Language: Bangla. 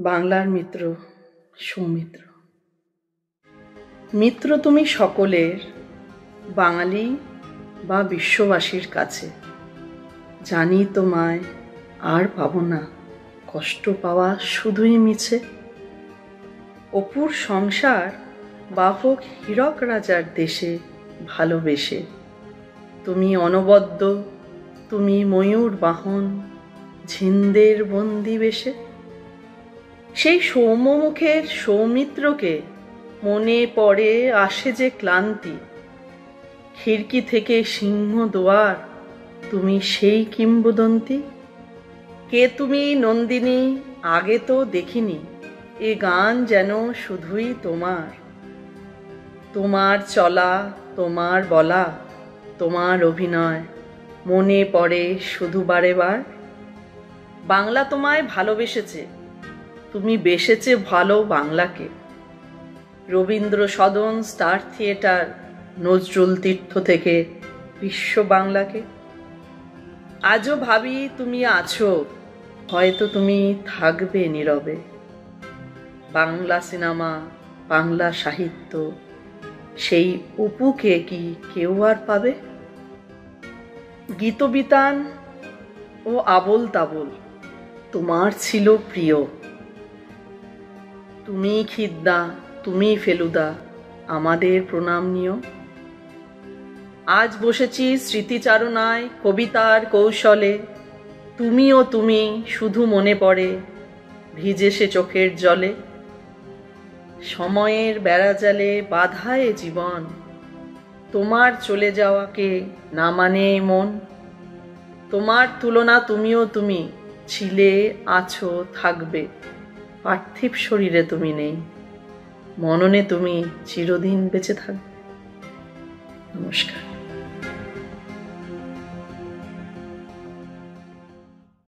বাংলার মিত্র সৌমিত্র। মিত্র তুমি সকলের, বাঙালি বা বিশ্ববাসীর কাছে। জানি তোমায় আর পাব না, কষ্ট পাওয়া শুধুই মিছে। অপুর সংসার বাহক হীরক রাজার দেশে ভালোবেসে। তুমি অনবদ্য, তুমি ময়ূর বাহন, ঝিন্দের বন্দি বেশে। সেই সৌম্যমুখের সৌমিত্রকে মনে পড়ে আসে যে ক্লান্তি। খিড়কি থেকে সিংহ দুয়ার, তুমি সেই কিংবদন্তি। কে তুমি নন্দিনী, আগে তো দেখিনি, এ গান যেন শুধুই তোমার। তোমার চলা, তোমার বলা, তোমার অভিনয় মনে পড়ে শুধু বারে বার। বাংলা তোমায় ভালোবেসেছে, তুমি বেসেছে ভালো বাংলাকে। রবীন্দ্র সদন, স্টার থিয়েটার, নজরুল তীর্থ থেকে বিশ্ব বাংলাকে। আজও ভাবি তুমি আছো, হয়তো তুমি থাকবে নীরবে। বাংলা সিনেমা, বাংলা সাহিত্য, সেই অপুকে কি কেউ আর পাবে? গীতবিতান ও আবোল তাবোল তোমার ছিল প্রিয়। তুমি খিদ্দা, তুমি ফেলুদা, আমাদের প্রণাম নিও। আজ বসেছি স্মৃতিচারণায়, কবিতার কৌশলে। তুমিও তুমি শুধু মনে পড়ে, ভিজে সে চোখের জলে। সময়ের বেড়াজালে বাধায় জীবন, তোমার চলে যাওয়াকে না মানে মন। তোমার তুলনা তুমিও তুমি, ছিলে, আছো, থাকবে। পার্থিব শরীরে তুমি নেই, মননে তুমি চিরদিন বেঁচে থাকবে। নমস্কার।